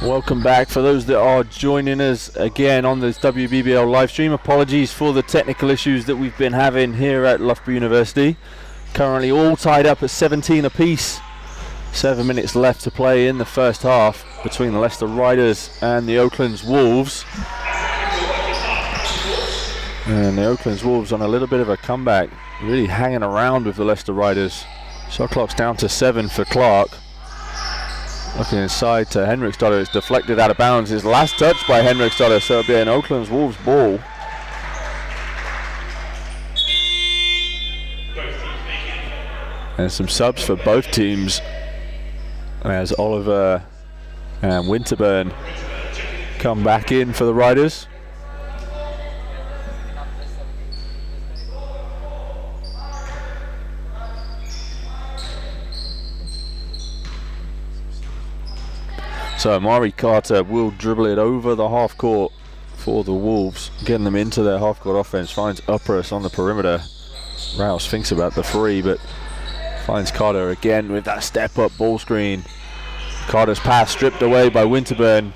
Welcome back. For those that are joining us again on this WBBL live stream, apologies for the technical issues that we've been having here at Loughborough University. Currently all tied up at 17 apiece. 7 minutes left to play in the first half between the Leicester Riders and the Oaklands Wolves. And the Oaklands Wolves on a little bit of a comeback, really hanging around with the Leicester Riders. Shot clock's down to 7 for Clark. Looking inside to Henriksdotter, it's deflected out of bounds. His last touch by Henriksdotter, so it'll be an Oaklands Wolves ball. And some subs for both teams as Oliver and Winterburn come back in for the Riders. So Amari Carter will dribble it over the half court for the Wolves, getting them into their half court offense. Finds Uppers on the perimeter. Rouse thinks about the free, but finds Carter again with that step up ball screen. Carter's pass stripped away by Winterburn.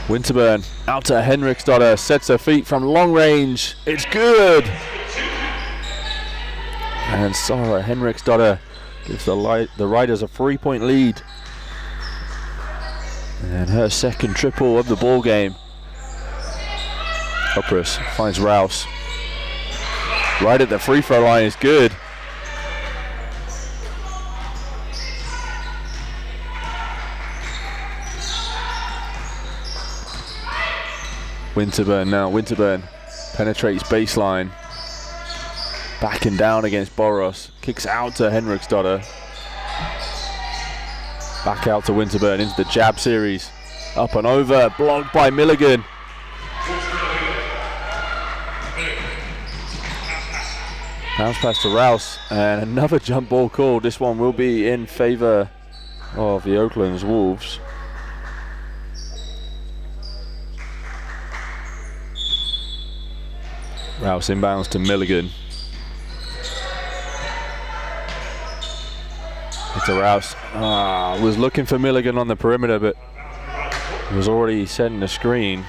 Winterburn out to Henriksdotter, sets her feet from long range. It's good! And Sarah Henriksdotter gives the Riders a 3-point lead. And her second triple of the ball game. Uppers finds Rouse. Right at the free throw line is good. Winterburn now. Winterburn penetrates baseline. Backing down against Boros. Kicks out to Henriksdotter. Back out to Winterburn into the jab series. Up and over. Blocked by Milligan. Bounce pass to Rouse. And another jump ball called. This one will be in favour of the Oaklands Wolves. Rouse inbounds to Milligan. To Rouse. Was looking for Milligan on the perimeter, but was already setting the screen.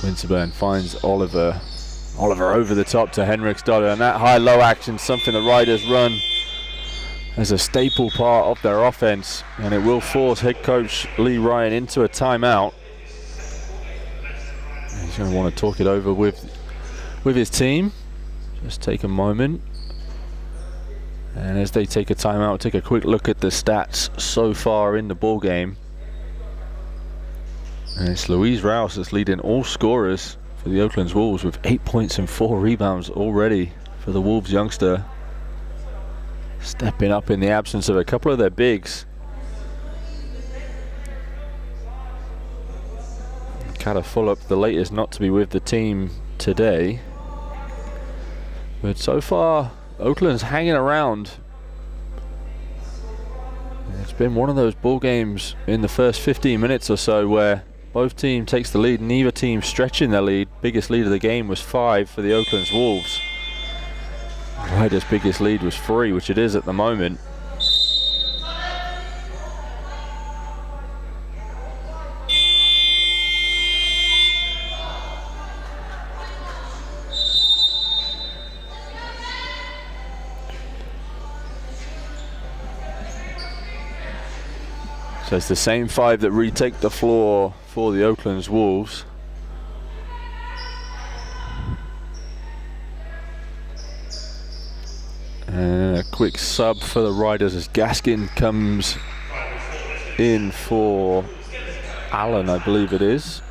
Winterburn finds Oliver. Oliver over the top to Henriksdotter, and that high-low action, something the Riders run as a staple part of their offense, and it will force head coach Lee Ryan into a timeout. He's going to want to talk it over with his team. Just take a moment. And as they take a timeout, take a quick look at the stats so far in the ball game. And it's Louise Rouse that's leading all scorers for the Oaklands Wolves with 8 points and 4 rebounds already for the Wolves youngster. Stepping up in the absence of a couple of their bigs. Cara Fulop, the latest not to be with the team today. But so far, Oakland's hanging around. It's been one of those ball games in the first 15 minutes or so where both teams takes the lead, neither team stretching their lead. Biggest lead of the game was 5 for the Oakland's Wolves. Riders' biggest lead was 3, which it is at the moment. So it's the same 5 that retake the floor for the Oaklands Wolves. And a quick sub for the Riders as Gaskin comes in for Allen, I believe it is.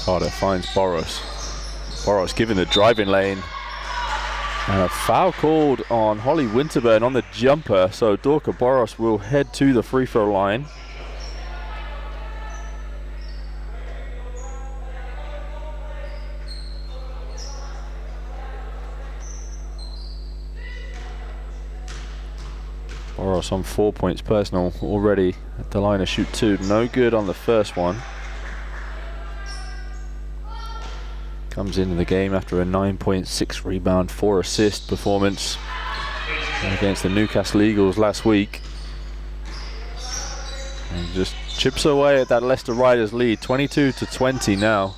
Carter finds Boros. Boros given the driving lane. And a foul called on Holly Winterburn on the jumper, so Dorka Boros will head to the free throw line. Boros on 4 points personal already at the line of shoot 2. No good on the first one. Comes into the game after a 9.6 rebound, 4 assist performance against the Newcastle Eagles last week. And just chips away at that Leicester Riders lead, 22-20 now.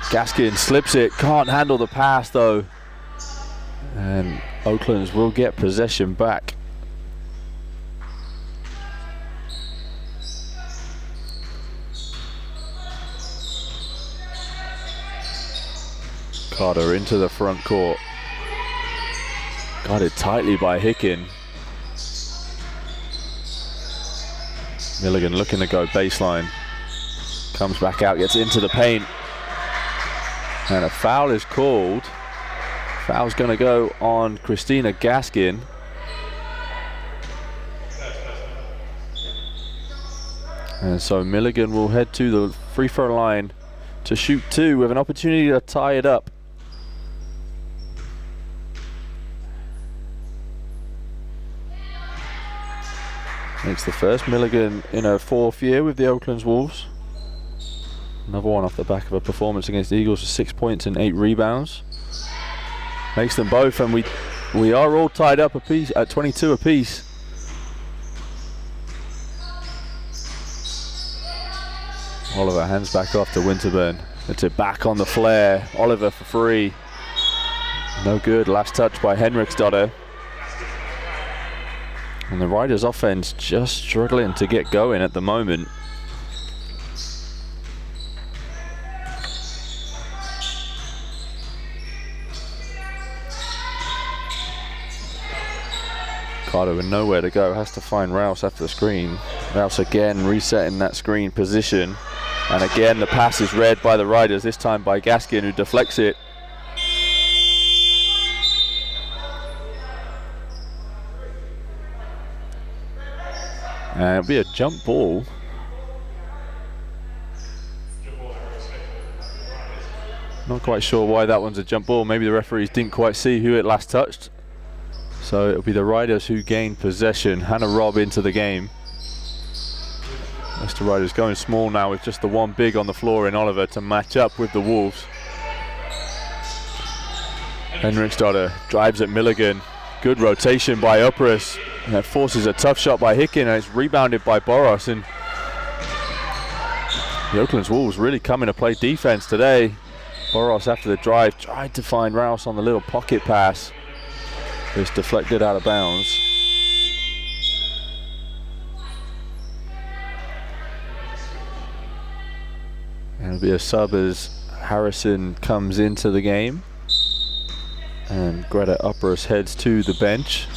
Gaskin slips it, can't handle the pass though. And Oaklands will get possession back. Carter into the front court. Guarded tightly by Hicken. Milligan looking to go baseline. Comes back out, gets into the paint. And a foul is called. Foul's going to go on Christina Gaskin. And so Milligan will head to the free throw line to shoot 2 with an opportunity to tie it up. Makes the first Milligan in her 4th year with the Oaklands Wolves. Another one off the back of a performance against the Eagles with 6 points and 8 rebounds. Makes them both, and we are all tied up apiece at 22 apiece. Oliver hands back off to Winterburn. It's it back on the flare. Oliver for 3. No good. Last touch by Henriksdotter. And the Riders' offense just struggling to get going at the moment. Carter with nowhere to go, has to find Rouse after the screen. Rouse again resetting that screen position. And again the pass is read by the Riders, this time by Gaskin, who deflects it. And it'll be a jump ball. Not quite sure why that one's a jump ball. Maybe the referees didn't quite see who it last touched. So it'll be the Riders who gain possession. Hannah Robb into the game. Leicester Riders going small now with just the one big on the floor in Oliver to match up with the Wolves. Henriksdotter drives at Milligan. Good rotation by Upris. And that forces a tough shot by Hicken, and it's rebounded by Boros. And the Oaklands Wolves really coming to play defense today. Boros after the drive tried to find Rouse on the little pocket pass. It's deflected out of bounds. And it'll be a sub as Harrison comes into the game. And Greta Upris heads to the bench.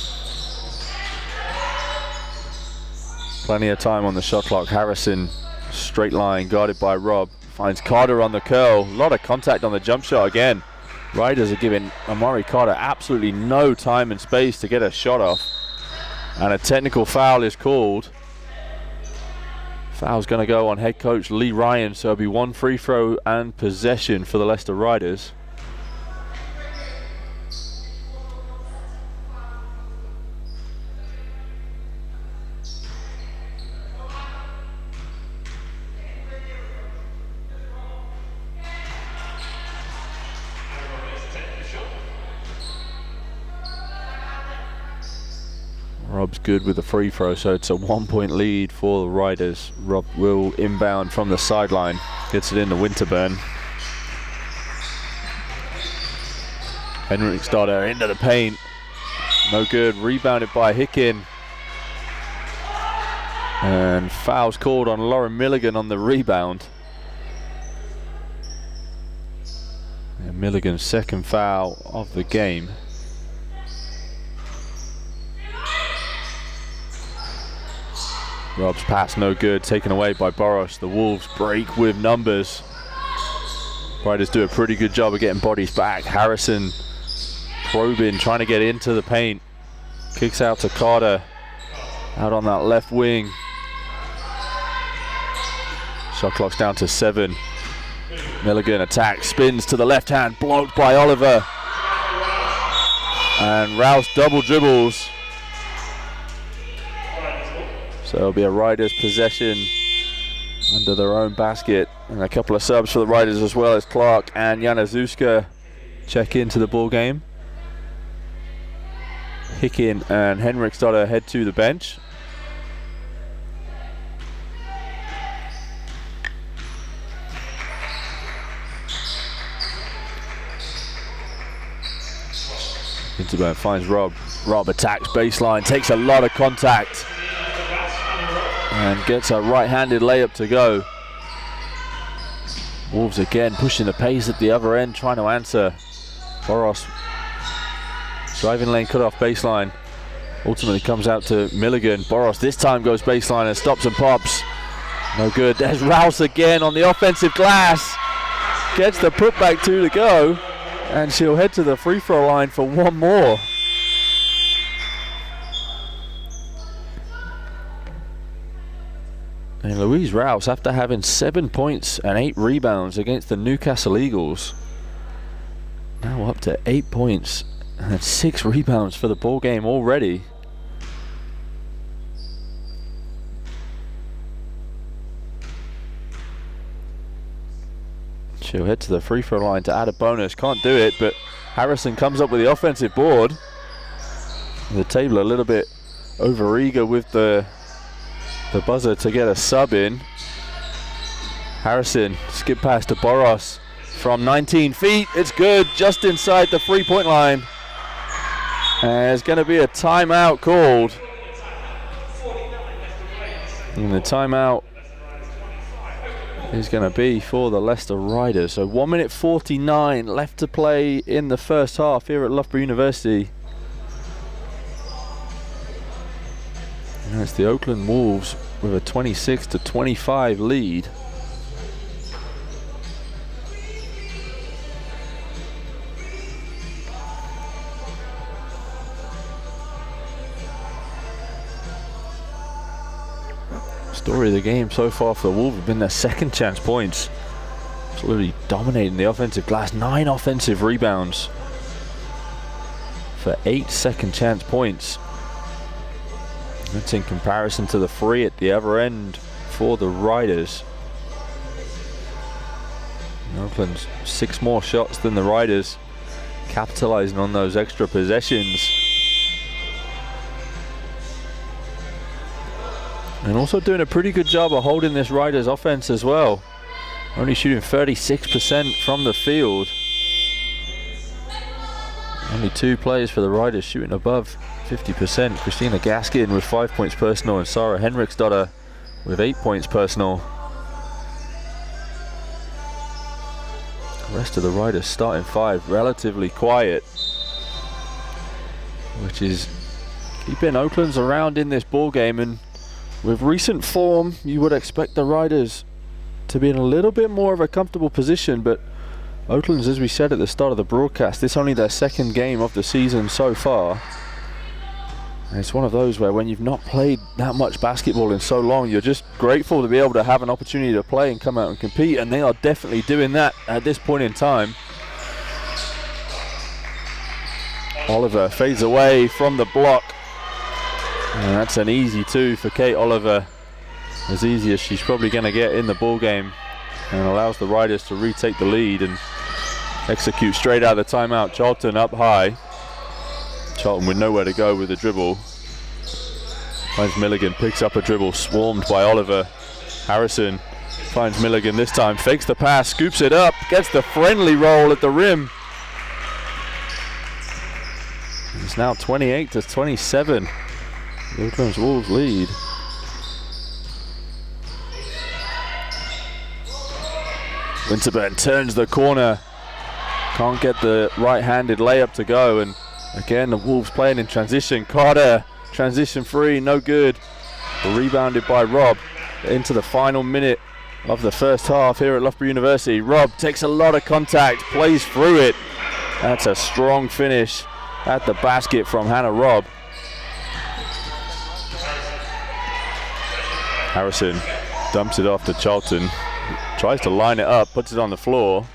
Plenty of time on the shot clock. Harrison, straight line, guarded by Robb. Finds Carter on the curl. A lot of contact on the jump shot again. Riders are giving Amari Carter absolutely no time and space to get a shot off. And a technical foul is called. Foul's going to go on head coach Lee Ryan, so it'll be one free throw and possession for the Leicester Riders. Robb's good with the free throw, so it's a 1 point lead for the Riders. Robb will inbound from the sideline, gets it into Winterburn. Henriksdotter into the paint, no good, rebounded by Hicken. And foul's called on Lauren Milligan on the rebound. And Milligan's second foul of the game. Robb's pass no good, taken away by Boros. The Wolves break with numbers. Riders do a pretty good job of getting bodies back. Harrison probing, trying to get into the paint. Kicks out to Carter, out on that left wing. Shot clock's down to 7. Milligan attacks, spins to the left hand, blocked by Oliver. And Rouse double dribbles. So it'll be a Riders possession under their own basket, and a couple of subs for the Riders as well as Clark and Januszewska check into the ball game. Hicken and Henriksdotter head to the bench. Winterburn finds Rob. Rob attacks baseline, takes a lot of contact, and gets a right-handed layup to go. Wolves again pushing the pace at the other end, trying to answer. Boros driving lane cut off baseline. Ultimately comes out to Milligan. Boros this time goes baseline and stops and pops. No good. There's Rouse again on the offensive glass. Gets the putback two to go, and she'll head to the free throw line for one more. And Louise Rouse, after having 7 points and 8 rebounds against the Newcastle Eagles, now up to 8 points and 6 rebounds for the ball game already. She'll head to the free throw line to add a bonus. Can't do it, but Harrison comes up with the offensive board. The table a little bit overeager with the buzzer to get a sub in. Harrison skip pass to Boros from 19 feet. It's good, just inside the 3-point line. And there's going to be a timeout called. And the timeout is going to be for the Leicester Riders. So 1 minute 49 left to play in the first half here at Loughborough University. And it's the Oakland Wolves with a 26-25 lead. Story of the game so far for the Wolves have been their second chance points. Absolutely dominating the offensive glass. 9 offensive rebounds for 8 second chance points. That's in comparison to the 3 at the other end for the Riders. Oakland's 6 more shots than the Riders, capitalizing on those extra possessions. And also doing a pretty good job of holding this Riders offense as well. Only shooting 36% from the field. Only 2 players for the Riders shooting above 50%. Christina Gaskin with 5 points personal and Sarah Henriksdotter with 8 points personal. The rest of the Riders starting 5 relatively quiet, which is keeping Oakland's around in this ball game. And with recent form, you would expect the Riders to be in a little bit more of a comfortable position, but Oakland's, as we said at the start of the broadcast, this is only their second game of the season so far. And it's one of those where when you've not played that much basketball in so long, you're just grateful to be able to have an opportunity to play and come out and compete, and they are definitely doing that at this point in time. Oliver fades away from the block, and that's an easy 2 for Kate Oliver, as easy as she's probably going to get in the ball game, and allows the Riders to retake the lead and execute straight out of the timeout. Charlton up high. Charlton with nowhere to go with the dribble. Finds Milligan, picks up a dribble, swarmed by Oliver. Harrison finds Milligan this time, fakes the pass, scoops it up, gets the friendly roll at the rim. It's now 28-27. The Oakland Wolves lead. Winterburn turns the corner. Can't get the right-handed layup to go, and again the Wolves playing in transition. Carter, transition 3, no good. Rebounded by Rob into the final minute of the first half here at Loughborough University. Rob takes a lot of contact, plays through it. That's a strong finish at the basket from Hannah Robb. Harrison dumps it off to Charlton. Tries to line it up, puts it on the floor.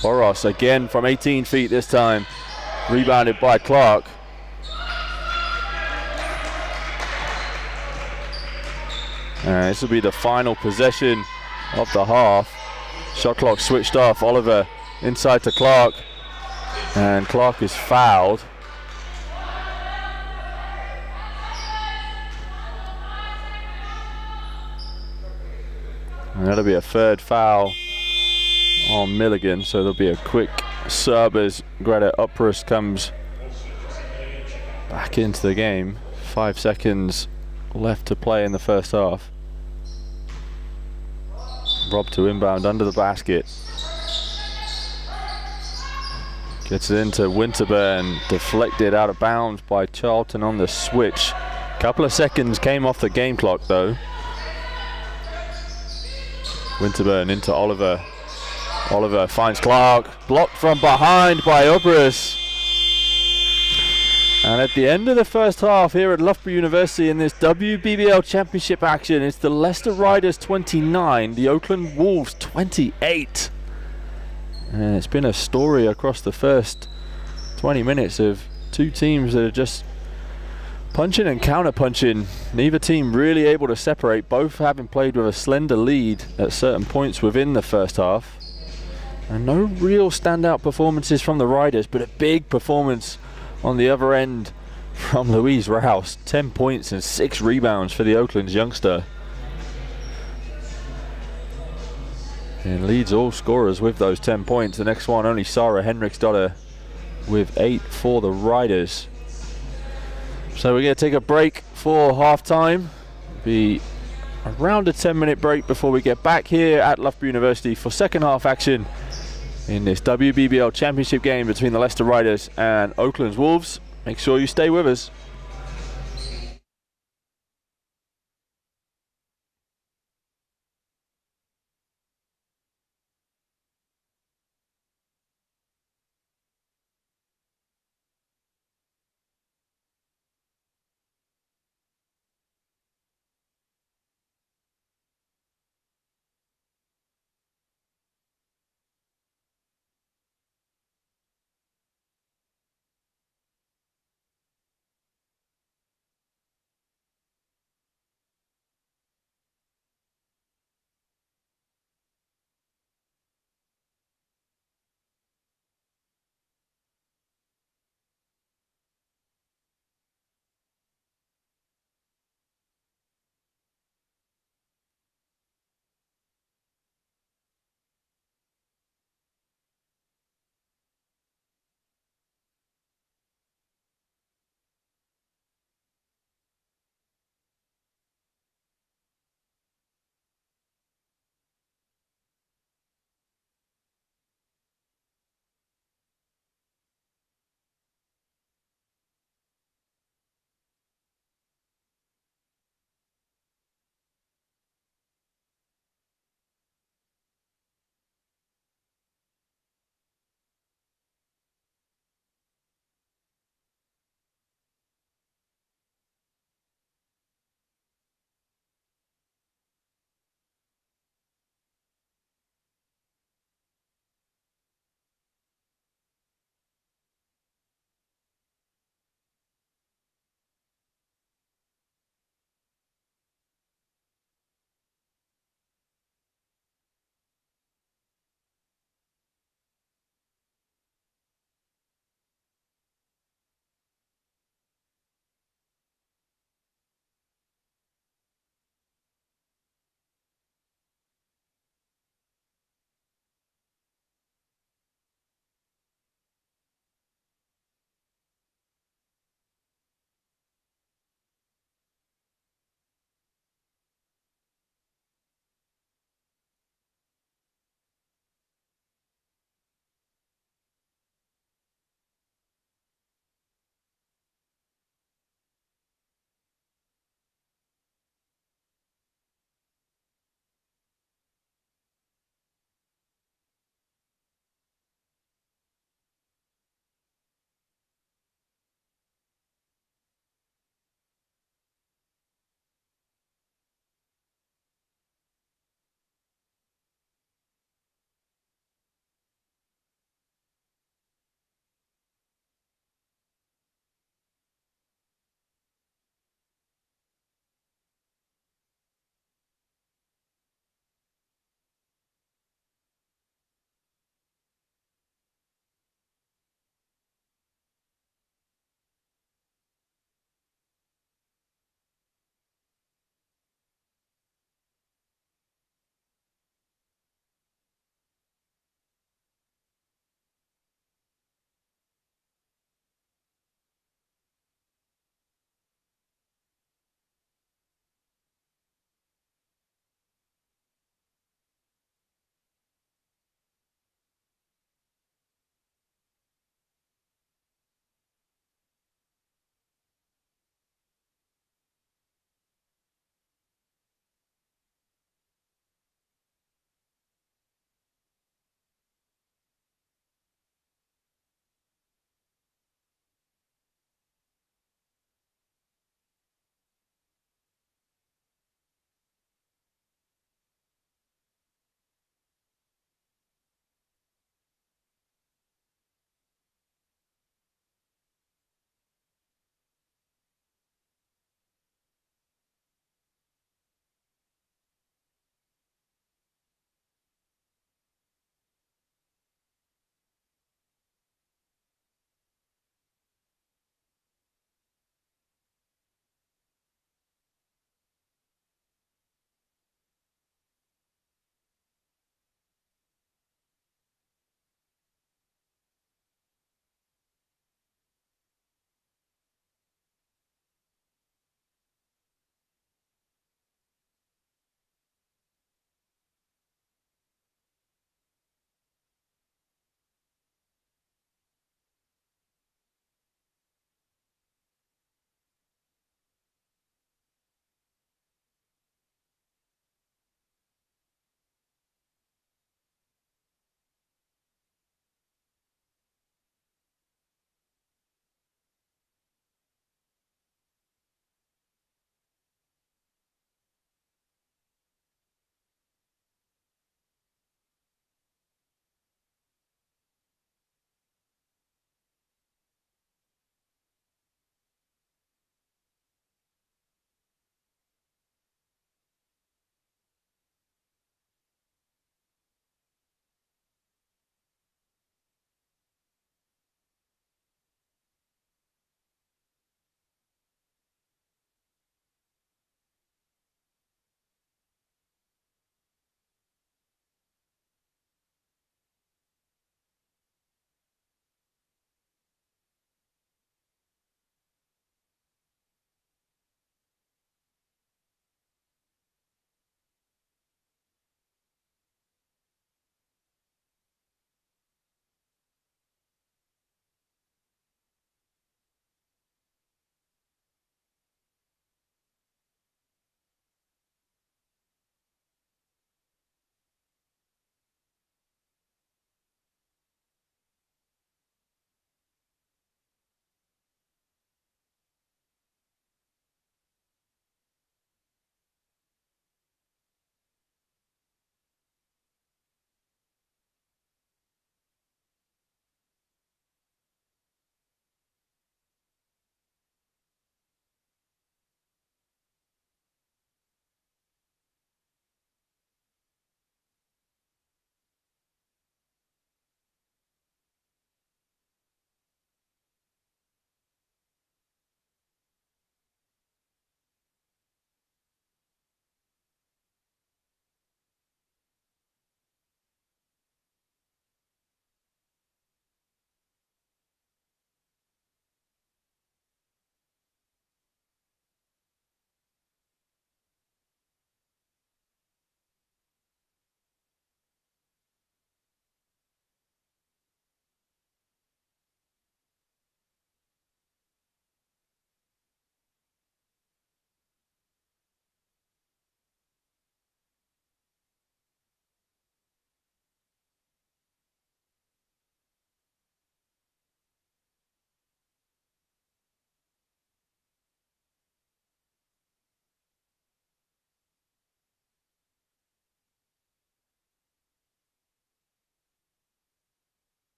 Boros again from 18 feet this time. Rebounded by Clark. This will be the final possession of the half. Shot clock switched off. Oliver inside to Clark, and Clark is fouled. And that'll be a third foul on Milligan, so there'll be a quick sub as Greta Uprus comes back into the game. 5 seconds left to play in the first half. Rob to inbound under the basket. Gets it into Winterburn, deflected out of bounds by Charlton on the switch. Couple of seconds came off the game clock though. Winterburn into Oliver. Oliver finds Clark, blocked from behind by Ubrus. And at the end of the first half here at Loughborough University in this WBBL Championship action, it's the Leicester Riders 29, the Oakland Wolves 28. And it's been a story across the first 20 minutes of two teams that are just punching and counter-punching. Neither team really able to separate, both having played with a slender lead at certain points within the first half. And no real standout performances from the Riders, but a big performance on the other end from Louise Rouse. 10 points and 6 rebounds for the Oakland's youngster. And leads all scorers with those 10 points. The next one, only Sarah Henriksdotter with 8 for the Riders. So we're going to take a break for halftime. Be around a 10-minute break before we get back here at Loughborough University for second half action in this WBBL Championship game between the Leicester Riders and Oakland's Wolves. Make sure you stay with us.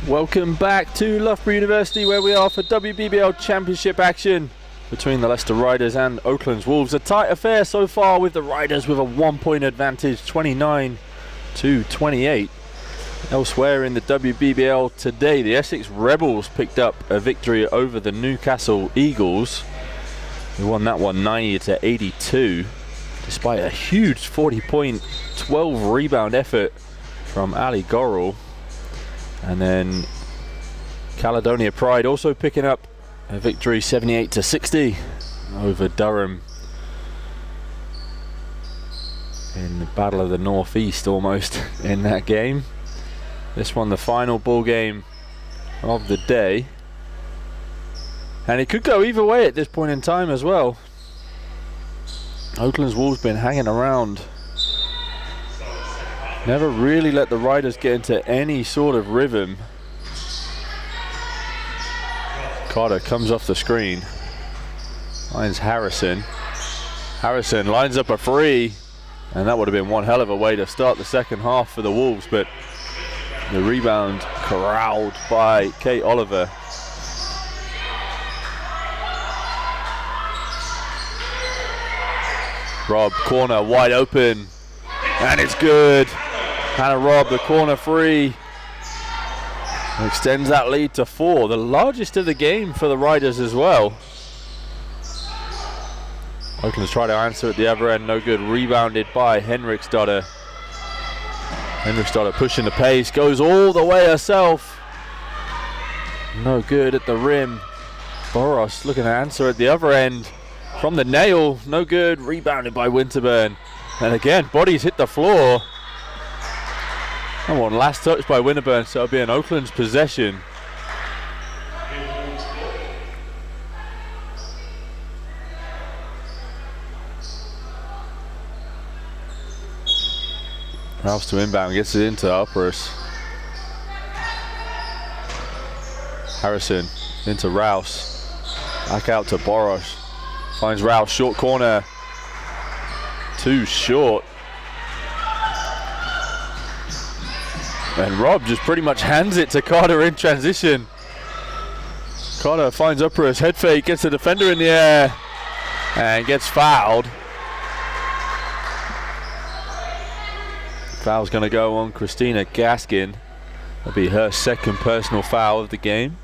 Welcome back to Loughborough University, where we are for WBBL Championship action between the Leicester Riders and Oakland's Wolves. A tight affair so far, with the Riders with a 1-point advantage, 29-28. Elsewhere in the WBBL today, the Essex Rebels picked up a victory over the Newcastle Eagles. They won that one 90-82, despite a huge 40-point, 12-rebound effort from Ali Gorrell. And then Caledonia Pride also picking up a victory 78-60 over Durham in the Battle of the Northeast almost in that game. This one the final ball game of the day, and it could go either way at this point in time as well. Oakland's Wolves been hanging around, never really let the Riders get into any sort of rhythm. Carter comes off the screen, finds Harrison. Harrison lines up a three, and that would have been one hell of a way to start the second half for the Wolves, but the rebound corralled by Kate Oliver. Rob, corner wide open, and it's good. Hannah Robb, the corner three, extends that lead to 4, the largest of the game for the Riders as well. Oakland's trying to answer at the other end, no good. Rebounded by Henriksdotter. Henriksdotter pushing the pace, goes all the way herself. No good at the rim. Boros looking to answer at the other end from the nail, no good. Rebounded by Winterburn. And again, bodies hit the floor. That one last touch by Winterburn, so it'll be an Oakland's possession. Rouse to inbound, gets it into Upperus. Harrison into Rouse. Back out to Boros. Finds Rouse, short corner. Too short. And Rob just pretty much hands it to Carter in transition. Carter finds Upperus, head fake, gets the defender in the air, and gets fouled. Foul's going to go on Christina Gaskin. That'll be her second personal foul of the game.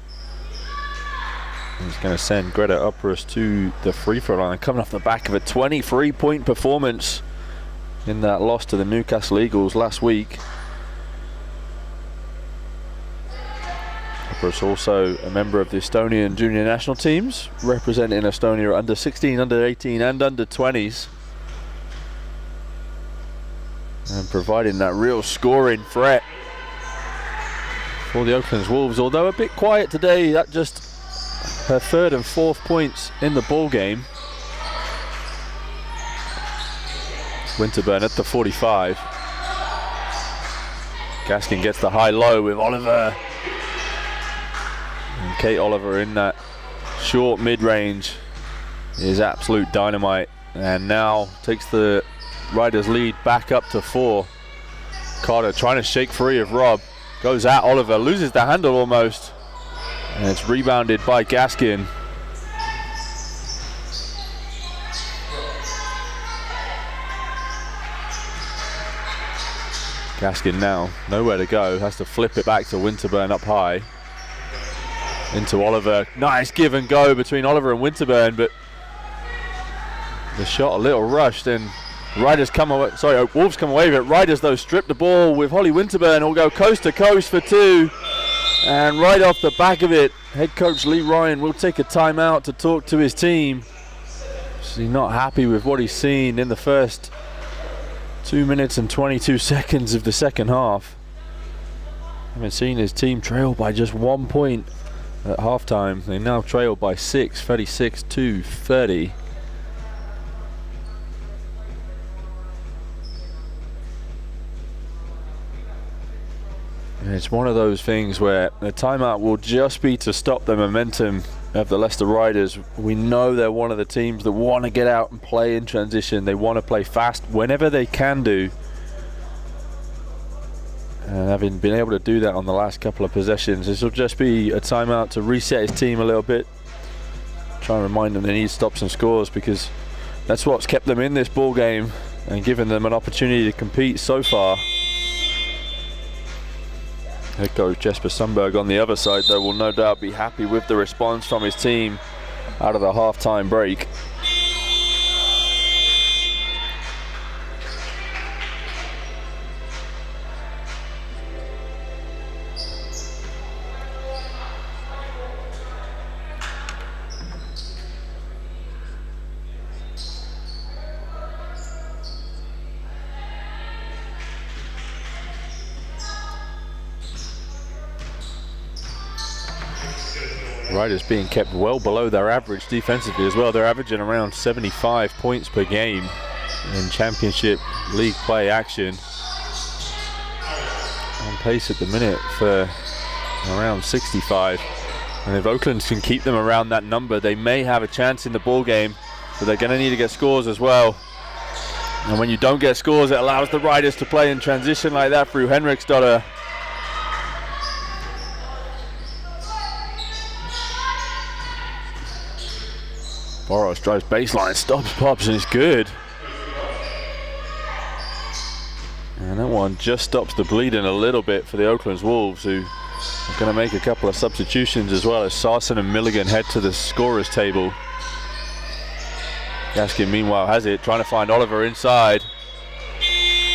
It's going to send Greta Upperus to the free throw line, coming off the back of a 23-point performance in that loss to the Newcastle Eagles last week. Upperus also a member of the Estonian junior national teams, representing Estonia under 16, under 18 and under 20s. And providing that real scoring threat for the Oakland's Wolves, although a bit quiet today. That just her third and fourth points in the ball game. Winterburn at the 45. Gaskin gets the high-low with Oliver. And Kate Oliver in that short mid-range is absolute dynamite, and now takes the Riders lead back up to 4. Carter trying to shake free of Rob. Goes at Oliver, loses the handle almost. And it's rebounded by Gaskin. Gaskin now, nowhere to go. Has to flip it back to Winterburn up high. Into Oliver. Nice give and go between Oliver and Winterburn, but the shot a little rushed, and Riders come away, Wolves come away with it. Riders though strip the ball with Holly Winterburn, will go coast to coast for 2. And right off the back of it, head coach Lee Ryan will take a timeout to talk to his team. He's not happy with what he's seen in the first 2 minutes and 22 seconds of the second half. Haven't seen his team trail by just 1 point at halftime. They now trail by 6, 36-30. And it's one of those things where the timeout will just be to stop the momentum of the Leicester Riders. We know they're one of the teams that want to get out and play in transition. They want to play fast whenever they can do. And having been able to do that on the last couple of possessions, this will just be a timeout to reset his team a little bit. Try and remind them they need stops and scores, because that's what's kept them in this ball game and given them an opportunity to compete so far. Head coach Jesper Sundberg on the other side, though, will no doubt be happy with the response from his team out of the halftime break. Riders being kept well below their average defensively as well. They're averaging around 75 points per game in championship league play action. On pace at the minute for around 65. And if Oakland can keep them around that number, they may have a chance in the ball game, but they're going to need to get scores as well. And when you don't get scores, it allows the Riders to play in transition like that through Henriksdotter. Boros drives baseline, stops, pops, and it's good. And that one just stops the bleeding a little bit for the Oakland's Wolves, who are going to make a couple of substitutions as well as Sarson and Milligan head to the scorer's table. Gaskin meanwhile has it, trying to find Oliver inside.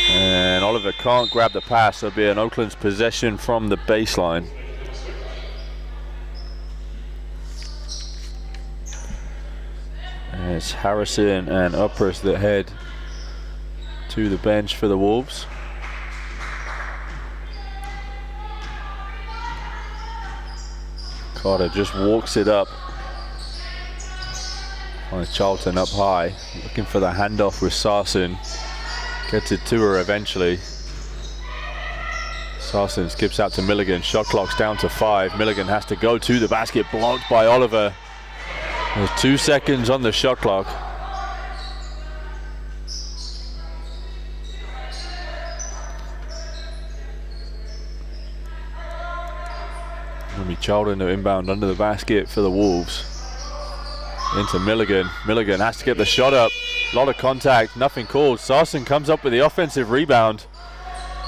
And Oliver can't grab the pass, so it'll be an Oakland's possession from the baseline. It's Harrison and Uppers that head to the bench for the Wolves. Carter just walks it up. Finds Charlton up high, looking for the handoff with Sarson. Gets it to her eventually. Sarson skips out to Milligan. Shot clock's down to 5. Milligan has to go to the basket, blocked by Oliver. There's 2 seconds on the shot clock. It'll be Charlton to inbound under the basket for the Wolves. Into Milligan. Milligan has to get the shot up. A lot of contact, nothing called. Sarson comes up with the offensive rebound.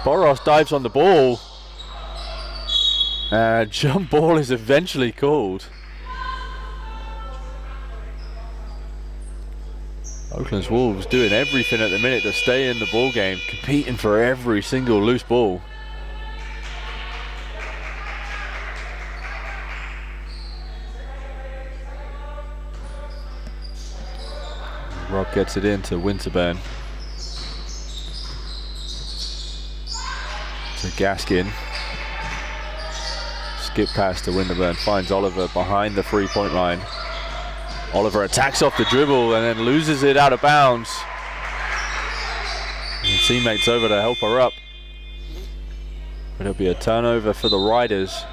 Boros dives on the ball. And jump ball is eventually called. Oakland's Wolves doing everything at the minute to stay in the ball game, competing for every single loose ball. Rock gets it into Winterburn. To Gaskin. Skip pass to Winterburn, finds Oliver behind the 3-point line. Oliver attacks off the dribble and then loses it out of bounds. And teammates over to help her up. But it'll be a turnover for the Riders.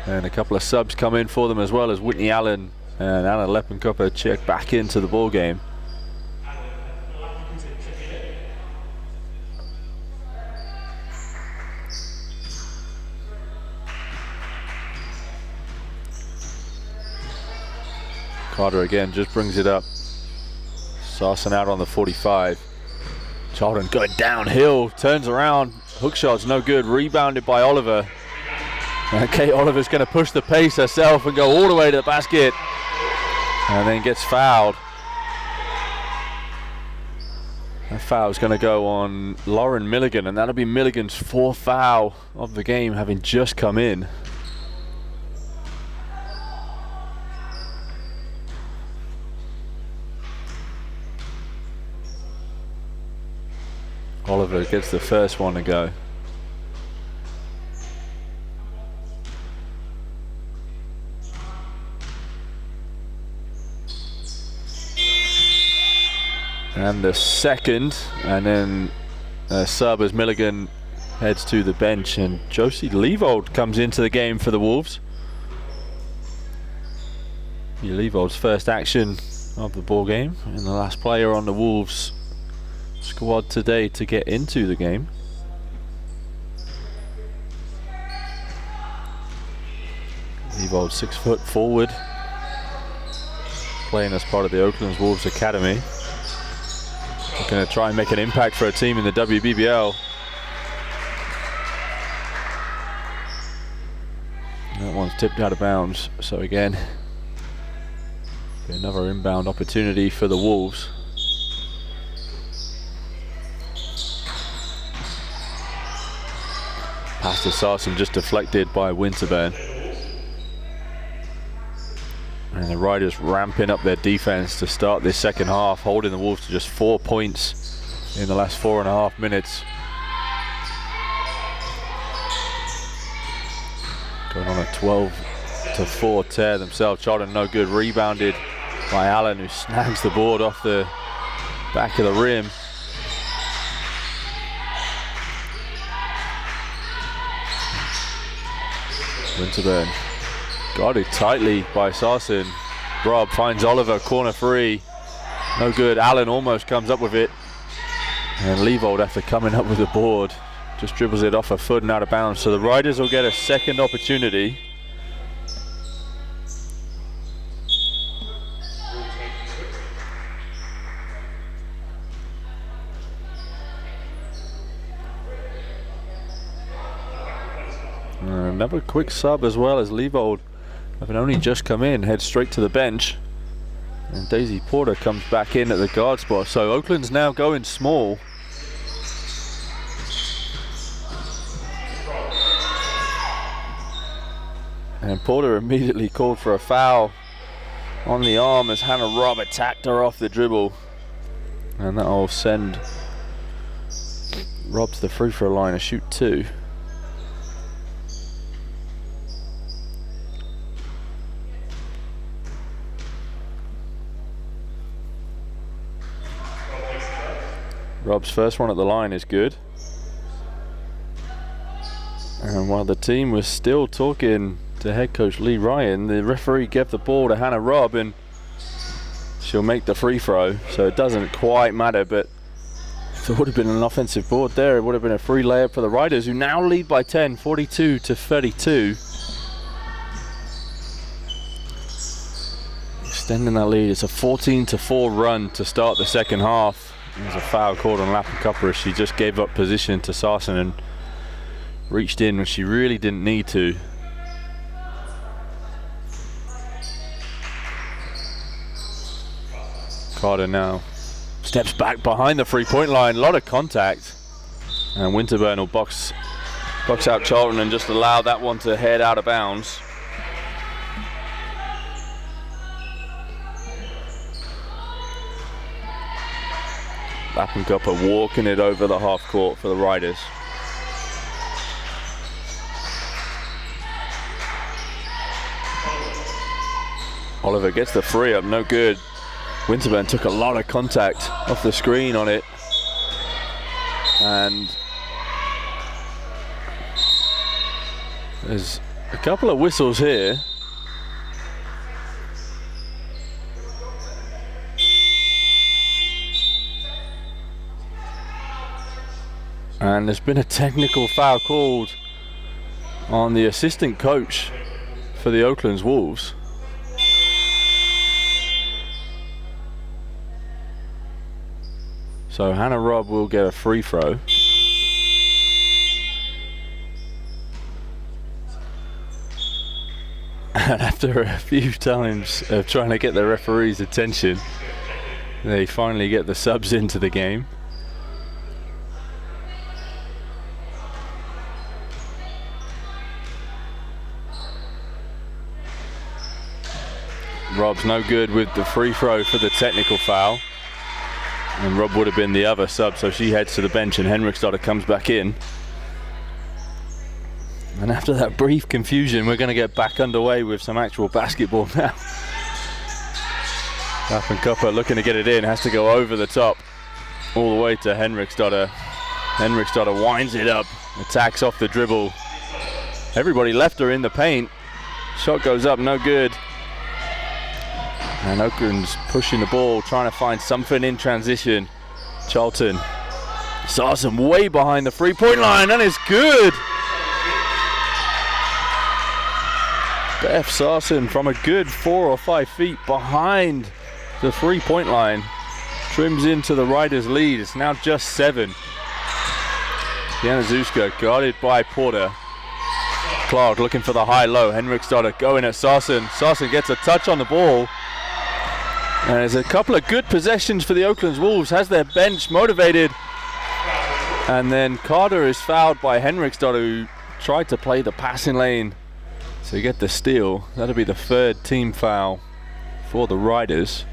And a couple of subs come in for them as well, as Whitney Allen and Anna Leppenkopper check back into the ball game. Carter again just brings it up. Sarson out on the 45. Charlton going downhill, turns around, hook shot's no good, rebounded by Oliver. And Kate Oliver's going to push the pace herself and go all the way to the basket. And then gets fouled. That foul's going to go on Lauren Milligan, and that'll be Milligan's 4th foul of the game, having just come in. Oliver gets the first one to go. And the second, and then sub as Milligan heads to the bench, and Josie Leavold comes into the game for the Wolves. Leavold's first action of the ball game, and the last player on the Wolves squad today to get into the game. Leibold 6 foot forward, playing as part of the Oakland's Wolves Academy. Looking to try and make an impact for a team in the WBBL. That one's tipped out of bounds, so again, another inbound opportunity for the Wolves. Pass to Sarsen, just deflected by Winterburn. And the Riders ramping up their defense to start this second half, holding the Wolves to just 4 points in the last 4.5 minutes. Going on a 12-4 tear themselves. Charlton no good, rebounded by Allen, who snags the board off the back of the rim. Winterburn guarded tightly by Sarsen. Rob finds Oliver, corner three. No good. Allen almost comes up with it. And Leibold, after coming up with the board, just dribbles it off a foot and out of bounds. So the Riders will get a second opportunity. Another quick sub as well, as Leibold, having only just come in, heads straight to the bench. And Daisy Porter comes back in at the guard spot. So Oakland's now going small. And Porter immediately called for a foul on the arm as Hannah Robb attacked her off the dribble. And that'll send Robb to the free throw line to shoot 2. Robb's first one at the line is good. And while the team was still talking to head coach Lee Ryan, the referee gave the ball to Hannah Robb and she'll make the free throw. So it doesn't quite matter, but if there would have been an offensive board there, it would have been a free layup for the Riders, who now lead by 10, 42-32. Extending that lead. It's a 14-4 run to start the second half. There's a foul called on Lappenkopper as she just gave up position to Sarsen and reached in when she really didn't need to. Carter now steps back behind the three-point line. A lot of contact. And Winterburn will box out Charlton and just allow that one to head out of bounds. Lappenkopper walking it over the half court for the Riders. Oliver gets the free up, no good. Winterburn took a lot of contact off the screen on it. And there's a couple of whistles here. And there's been a technical foul called on the assistant coach for the Oakland's Wolves. So Hannah Robb will get a free throw. And after a few times of trying to get the referee's attention, they finally get the subs into the game. Robb's no good with the free throw for the technical foul. And Robb would have been the other sub, so she heads to the bench and Henriksdotter comes back in. And after that brief confusion, we're going to get back underway with some actual basketball now. Lappenkopper looking to get it in, has to go over the top all the way to Henriksdotter. Henriksdotter winds it up, attacks off the dribble. Everybody left her in the paint. Shot goes up, no good. And Oakland's pushing the ball, trying to find something in transition. Charlton. Sarsen way behind the three-point line, and it's good. Beth Sarson from a good 4 or 5 feet behind the 3-point line trims into the riders' lead. It's now just 7. Deanna Zuska guarded by Porter. Clark looking for the high-low. Henriksdotter going at Sarson. Sarson gets a touch on the ball. And there's a couple of good possessions for the Oakland Wolves. Has their bench motivated. And then Carter is fouled by Henriksdotter, who tried to play the passing lane. So you get the steal. That'll be the 3rd team foul for the Riders.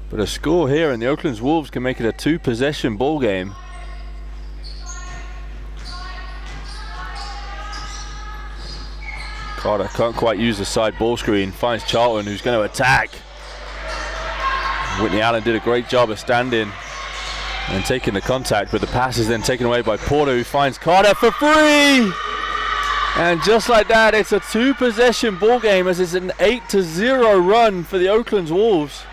But a score here, and the Oakland Wolves can make it a 2-possession ball game. Carter can't quite use the side ball screen. Finds Charlton, who's going to attack. Whitney Allen did a great job of standing and taking the contact, but the pass is then taken away by Porter, who finds Carter for 3! And just like that, it's a 2-possession ball game as it's an 8-0 run for the Oakland Wolves.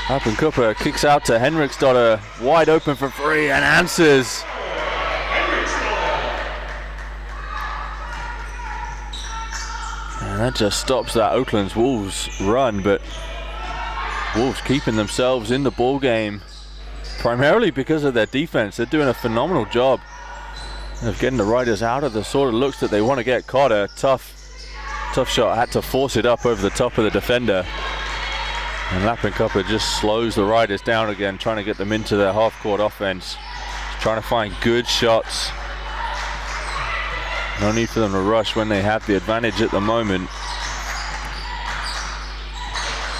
Up and Cooper kicks out to Henriksdotter, wide open for 3 and answers. And that just stops that Oakland's Wolves run, but Wolves keeping themselves in the ball game primarily because of their defense. They're doing a phenomenal job of getting the Riders out of the sort of looks that they want to get. Carter, tough shot, had to force it up over the top of the defender. And Lappenkopper just slows the Riders down again, trying to get them into their half-court offense. Just trying to find good shots. No need for them to rush when they have the advantage at the moment.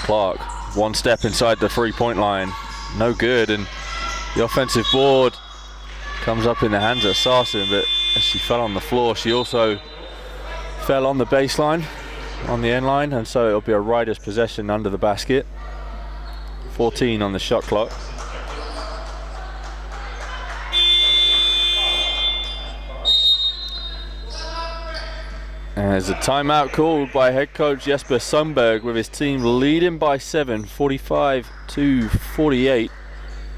Clark, 1 step inside the 3-point line. No good, and the offensive board comes up in the hands of Sarson, but as she fell on the floor, she also fell on the baseline, on the end line, and so it'll be a Riders possession under the basket. 14 on the shot clock. And there's a timeout called by head coach Jesper Sundberg with his team leading by 7, 45-48.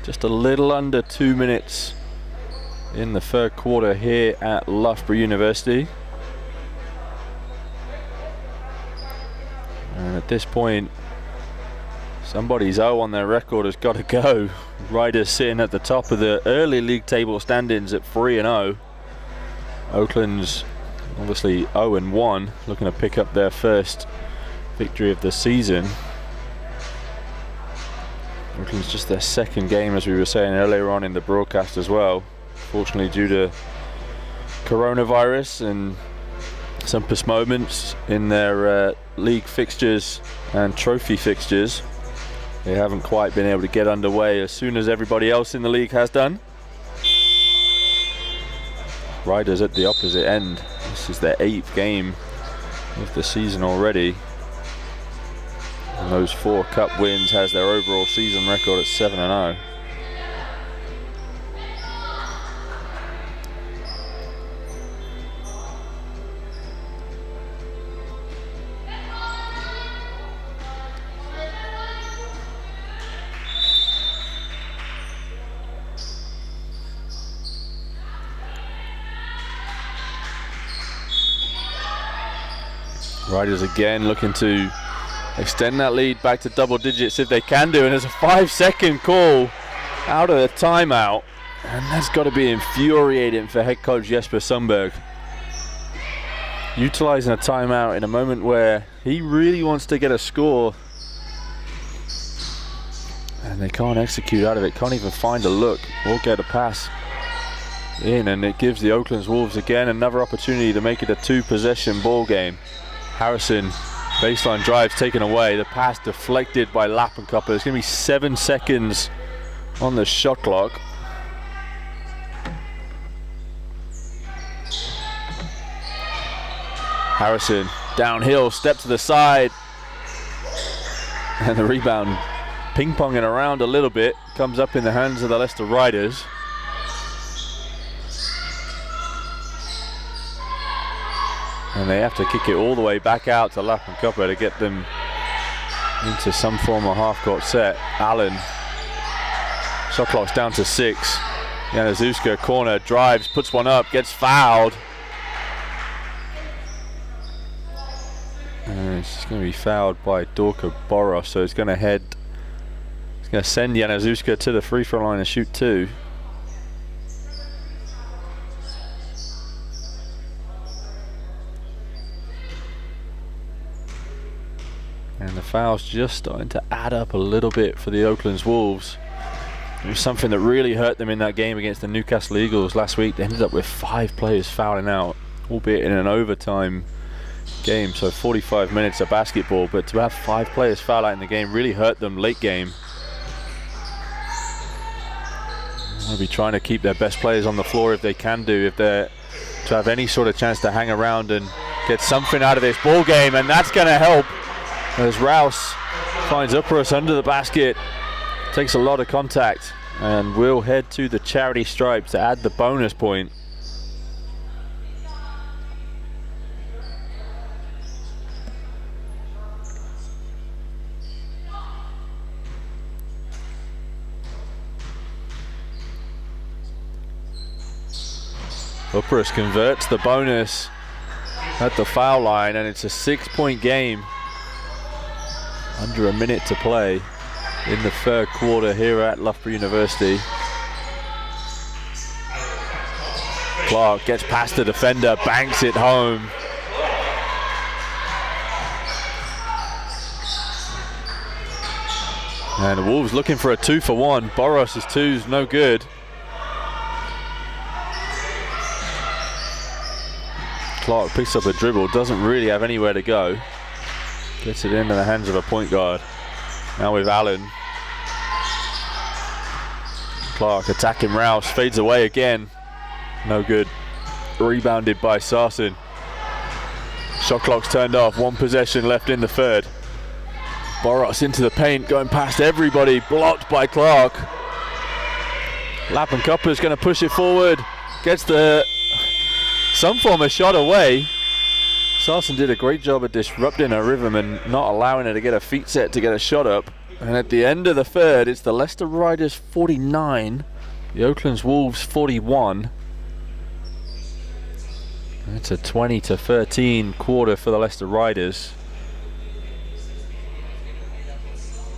Just a little under 2 minutes in the 3rd quarter here at Loughborough University. And at this point, somebody's O on their record has got to go. Riders sitting at the top of the early league table standings at 3-0. Oakland's obviously 0-1, looking to pick up their first victory of the season. Oakland's just their 2nd game, as we were saying earlier on in the broadcast as well. Fortunately, due to coronavirus and some postponements in their league fixtures and trophy fixtures, they haven't quite been able to get underway as soon as everybody else in the league has done. Riders at the opposite end. This is their 8th game of the season already. And those 4 cup wins has their overall season record at 7-0. Riders again looking to extend that lead back to double digits if they can do, and there's a 5-second call out of the timeout, and that's got to be infuriating for head coach Jesper Sundberg. Utilizing a timeout in a moment where he really wants to get a score, and they can't execute out of it, can't even find a look or get a pass in, and it gives the Oakland Wolves again another opportunity to make it a 2-possession ball game. Harrison, baseline drive taken away, the pass deflected by Lappenkopper. There's going to be 7 seconds on the shot clock. Harrison downhill, step to the side, and the rebound ping-ponging around a little bit, comes up in the hands of the Leicester Riders. And they have to kick it all the way back out to Lappenkopper to get them into some form of half-court set. Allen, shot clock's down to 6. Januszewska, corner, drives, puts one up, gets fouled. And it's going to be fouled by Dorka Boros, so it's going to send Januszewska to the free throw line and shoot 2. And the foul's just starting to add up a little bit for the Oakland's Wolves. It was something that really hurt them in that game against the Newcastle Eagles last week. They ended up with 5 players fouling out, albeit in an overtime game, so 45 minutes of basketball, but to have 5 players foul out in the game really hurt them late game. They'll be trying to keep their best players on the floor if they can do, if they're to have any sort of chance to hang around and get something out of this ball game, and that's going to help as Rouse finds Upperus under the basket, takes a lot of contact, and will head to the charity stripe to add the bonus point. Upperus converts the bonus at the foul line, and it's a 6-point game. Under a minute to play in the third quarter here at Loughborough University. Clark gets past the defender, banks it home. And the Wolves looking for a 2-for-1. Boros' 2's no good. Clark picks up a dribble, doesn't really have anywhere to go. Gets it into the hands of a point guard. Now with Allen. Clark attacking Rouse, fades away again. No good. Rebounded by Sarson. Shot clock's turned off, 1 possession left in the third. Boros into the paint, going past everybody, blocked by Clark. Lapham Cupper's going to push it forward. Gets some form of shot away. Sarson did a great job of disrupting her rhythm and not allowing her to get a feet set to get a shot up. And at the end of the third, it's the Leicester Riders 49, the Oakland's Wolves 41. It's a 20-13 quarter for the Leicester Riders.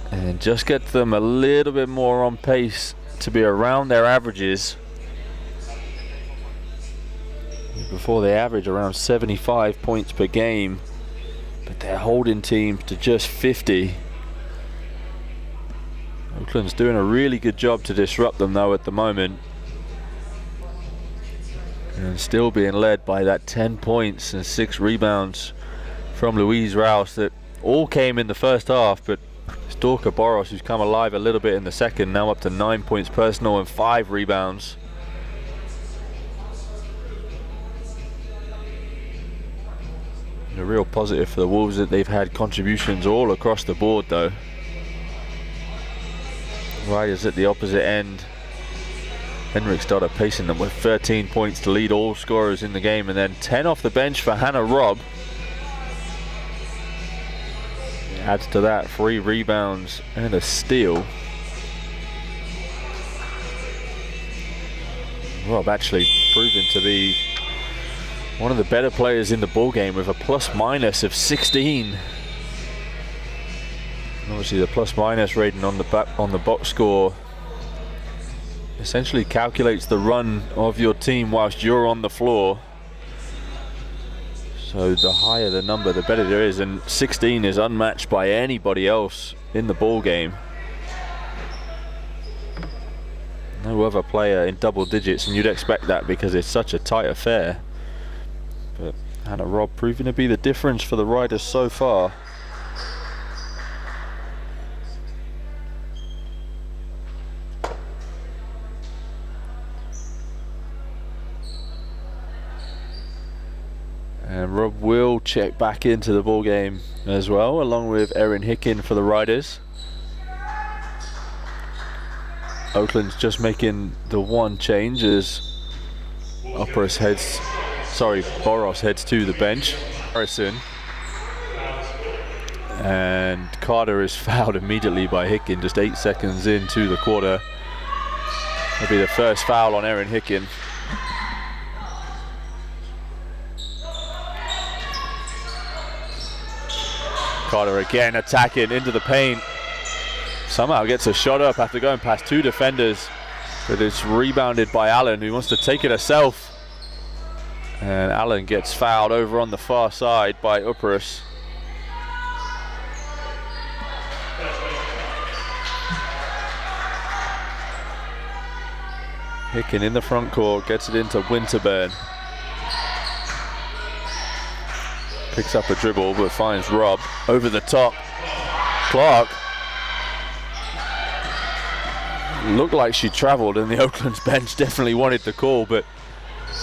And just get them a little bit more on pace to be around their averages. Before they average around 75 points per game, but they're holding teams to just 50. Oakland's doing a really good job to disrupt them though at the moment, and still being led by that 10 points and 6 rebounds from Louise Rouse that all came in the first half, but it's Dorka Boros who's come alive a little bit in the second, now up to 9 points personal and 5 rebounds. A real positive for the Wolves that they've had contributions all across the board though. Riders at the opposite end. Henriksdotter pacing them with 13 points to lead all scorers in the game, and then 10 off the bench for Hannah Robb. Adds to that 3 rebounds and a steal. Robb actually proven to be one of the better players in the ball game with a plus-minus of 16. Obviously, the plus-minus rating on the box score essentially calculates the run of your team whilst you're on the floor. So the higher the number, the better there is, and 16 is unmatched by anybody else in the ball game. No other player in double digits, and you'd expect that because it's such a tight affair. But Hannah Robb proving to be the difference for the Riders so far. And Robb will check back into the ball game as well, along with Erin Hicken for the Riders. Oakland's just making the one change as Boros heads to the bench. Harrison. And Carter is fouled immediately by Hicken just 8 seconds into the quarter. That'll be the first foul on Erin Hicken. Carter again attacking into the paint. Somehow gets a shot up after going past 2 defenders, but it's rebounded by Allen, who wants to take it herself. And Allen gets fouled over on the far side by Upperus. Hicken in the front court, gets it into Winterburn. Picks up a dribble, but finds Rob over the top. Clark looked like she traveled, and the Oakland's bench definitely wanted the call, but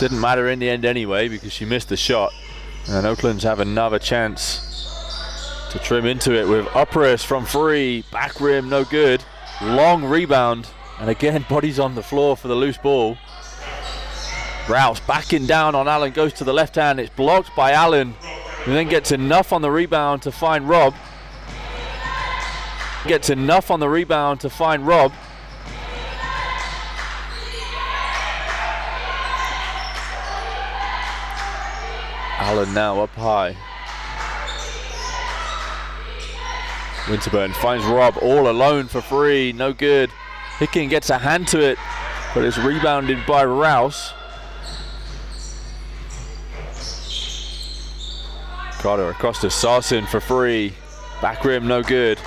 didn't matter in the end anyway because she missed the shot. And Oakland's have another chance to trim into it with Upperus from 3. Back rim, no good. Long rebound, and again bodies on the floor for the loose ball. Rouse backing down on Allen, goes to the left hand. It's blocked by Allen, who then gets enough on the rebound to find Rob. Allen now up high. Winterburn finds Rob all alone for 3, no good. Hicken gets a hand to it, but it's rebounded by Rouse. Carter across to Sarson for 3. Back rim, no good.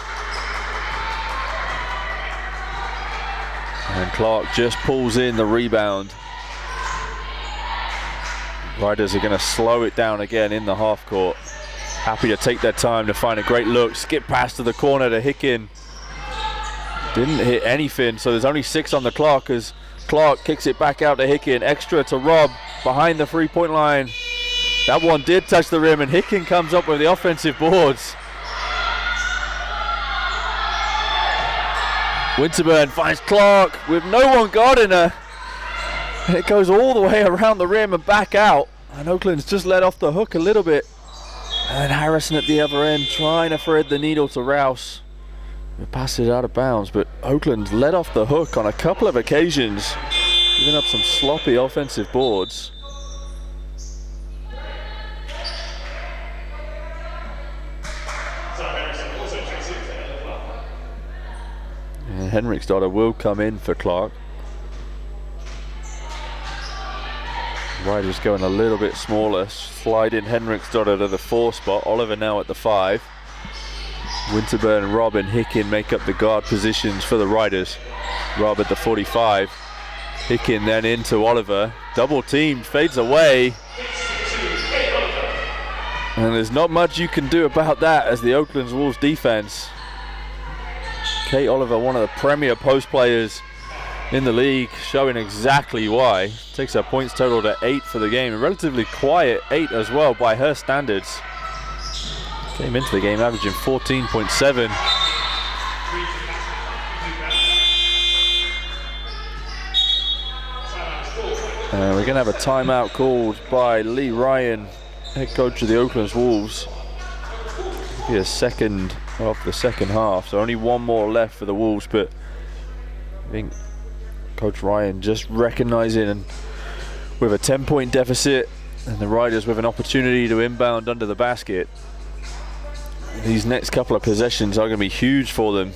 And Clark just pulls in the rebound. Riders are going to slow it down again in the half court. Happy to take their time to find a great look. Skip pass to the corner to Hicken. Didn't hit anything, so there's only 6 on the clock as Clark kicks it back out to Hicken. Extra to Rob behind the 3-point line. That one did touch the rim, and Hicken comes up with the offensive boards. Winterburn finds Clark with no one guarding her. And it goes all the way around the rim and back out. And Oakland's just let off the hook a little bit. And Harrison at the other end trying to thread the needle to Rouse. It passes out of bounds, but Oakland's let off the hook on a couple of occasions, giving up some sloppy offensive boards. And Henriksdotter will come in for Clark. Riders going a little bit smaller, sliding Henriksdotter to the 4 spot. Oliver now at the 5. Winterburn, Rob and Hicken make up the guard positions for the Riders. Rob at the 45. Hicken then into Oliver. Double teamed, fades away. And there's not much you can do about that as the Oakland's Wolves defense. Kate Oliver, one of the premier post players in the league, showing exactly why. Takes her points total to 8 for the game. A relatively quiet 8 as well by her standards. Came into the game averaging 14.7. We're going to have a timeout called by Lee Ryan, head coach of the Oakland's Wolves. Be a second of the second half, so only one more left for the Wolves, but I think Coach Ryan just recognizing, and with a 10-point deficit and the Riders with an opportunity to inbound under the basket, these next couple of possessions are going to be huge for them.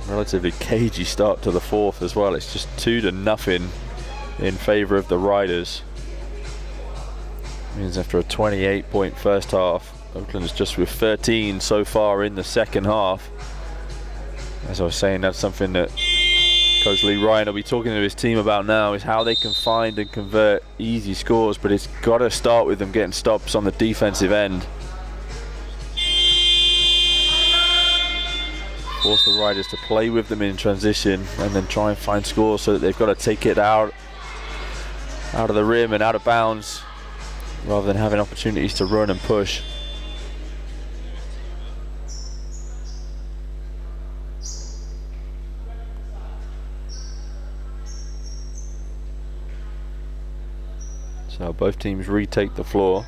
Relatively cagey start to the 4th as well. It's just 2-0 in favor of the Riders. Means after a 28-point first half, Oakland's just with 13 so far in the second half. As I was saying, that's something that Coach Lee Ryan will be talking to his team about now, is how they can find and convert easy scores, but it's got to start with them getting stops on the defensive end. Force the Riders to play with them in transition and then try and find scores, so that they've got to take it out of the rim and out of bounds, rather than having opportunities to run and push. So both teams retake the floor.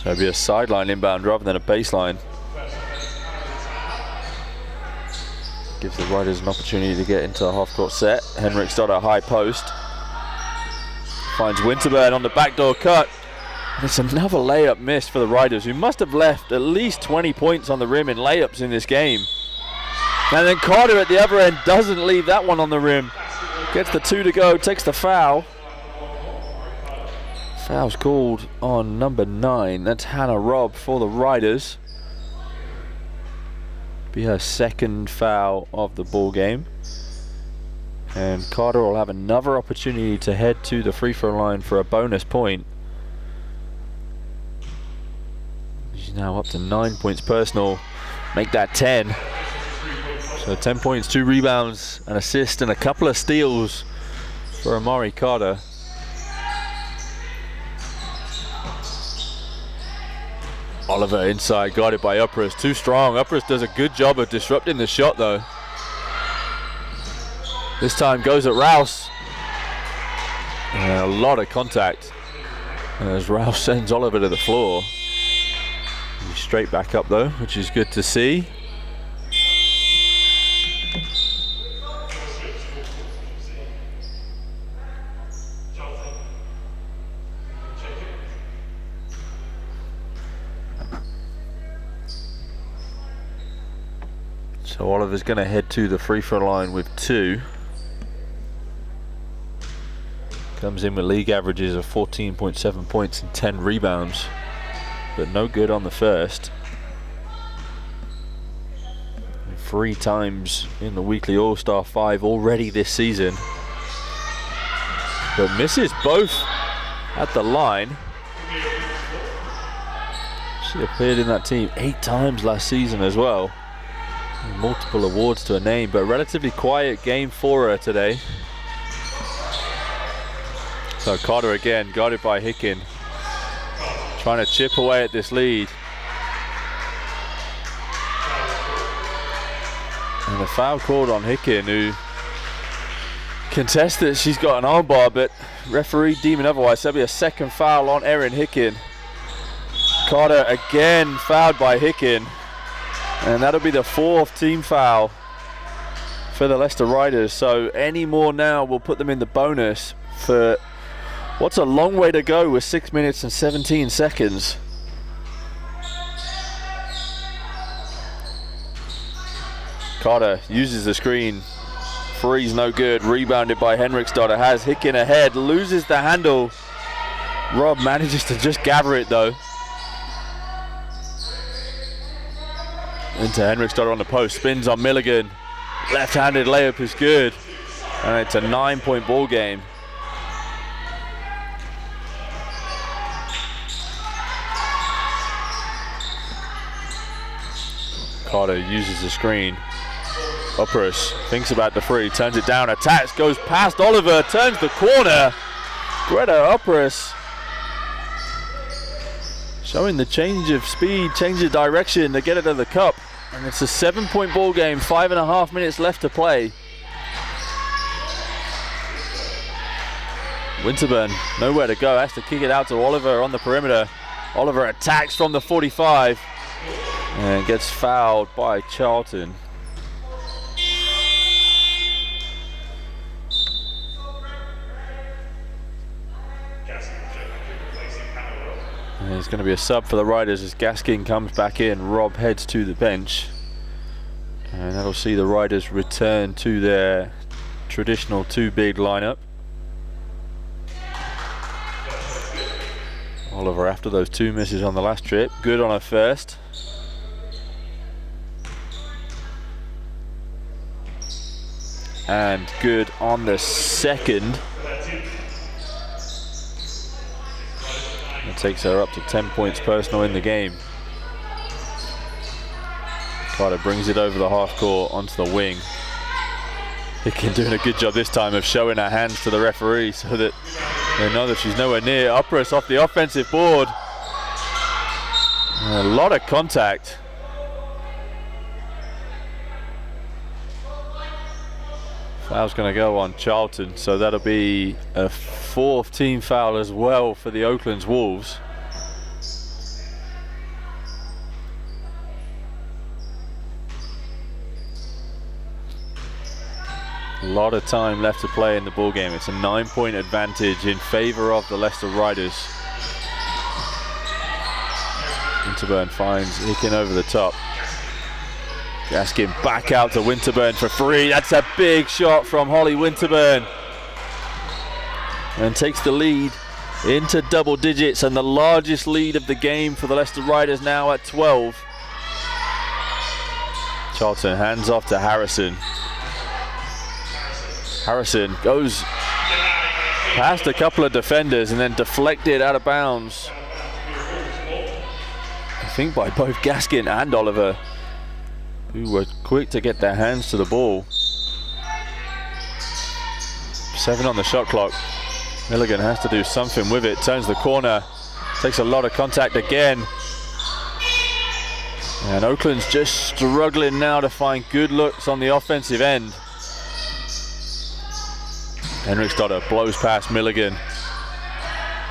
So it'll be a sideline inbound rather than a baseline. Gives the Riders an opportunity to get into a half-court set. FIXTURE high post. Finds Winterburn on the backdoor cut. And it's another layup missed for the Riders, who must have left at least 20 points on the rim in layups in this game. And then Carter at the other end doesn't leave that one on the rim. Gets the 2 to go, takes the foul. Foul's called on number 9. That's Hannah Robb for the Riders. Be her second foul of the ball game. And Carter will have another opportunity to head to the free throw line for a bonus point. She's now up to 9 points personal. Make that 10. So 10 points, 2 rebounds, an assist, and a couple of steals for Amari Carter. Oliver inside, guarded by Uppers. Too strong. Uppers does a good job of disrupting the shot, though. This time goes at Rouse. And a lot of contact as Rouse sends Oliver to the floor. He's straight back up, though, which is good to see. So Oliver's going to head to the free throw line with 2. Comes in with league averages of 14.7 points and 10 rebounds, but no good on the first. 3 times in the weekly All-Star 5 already this season, but misses both at the line. She appeared in that team 8 times last season as well. Multiple awards to her name, but a relatively quiet game for her today. So Carter again, guarded by Hicken, trying to chip away at this lead. And the foul called on Hicken, who contests that she's got an armbar, but referee deeming otherwise. There'll be a second foul on Erin Hicken. Carter again fouled by Hicken. And that'll be the 4th team foul for the Leicester Riders. So any more now will put them in the bonus for what's a long way to go with 6 minutes and 17 seconds. Carter uses the screen. Three's no good. Rebounded by FIXTURE. Has Hicken ahead. Loses the handle. Rob manages to just gather it though. Into FIXTURE on the post. Spins on Milligan. Left-handed layup is good. And it's a 9-point ball game. Carter uses the screen. Uppers thinks about the 3, turns it down, attacks, goes past Oliver, turns the corner. Greta Uppers showing the change of speed, change of direction to get it to the cup. And it's a 7-point ball game, 5.5 minutes left to play. Winterburn, nowhere to go, has to kick it out to Oliver on the perimeter. Oliver attacks from the 45 and gets fouled by Charlton. And there's going to be a sub for the Riders as Gaskin comes back in. Rob heads to the bench. And that'll see the Riders return to their traditional 2 big lineup. Oliver, after those 2 misses on the last trip, good on her first. And good on the second. That takes her up to 10 points personal in the game. Carter brings it over the half court onto the wing. Hicken doing a good job this time of showing her hands to the referee so that they know that she's nowhere near. Uppers off the offensive board. And a lot of contact. Foul's going to go on Charlton, so that'll be a 4th team foul as well for the Oakland's Wolves. A lot of time left to play in the ball game. It's a 9-point advantage in favor of the Leicester Riders. Winterburn finds Hicken over the top. Gaskin back out to Winterburn for 3. That's a big shot from Holly Winterburn. And takes the lead into double digits, and the largest lead of the game for the Leicester Riders now at 12. Charlton hands off to Harrison. Harrison goes past a couple of defenders and then deflected out of bounds. I think by both Gaskin and Oliver, who were quick to get their hands to the ball. 7 on the shot clock. Milligan has to do something with it. Turns the corner. Takes a lot of contact again. And Oakland's just struggling now to find good looks on the offensive end. Henriksdotter blows past Milligan.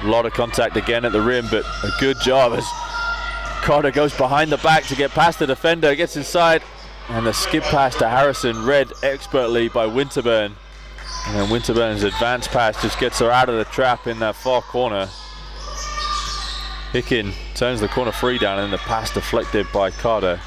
A lot of contact again at the rim, but a good job as Carter goes behind the back to get past the defender, gets inside, and the skip pass to Harrison read expertly by Winterburn. And then Winterburn's advance pass just gets her out of the trap in that far corner. Hicken turns the corner 3 down, and the pass deflected by Carter.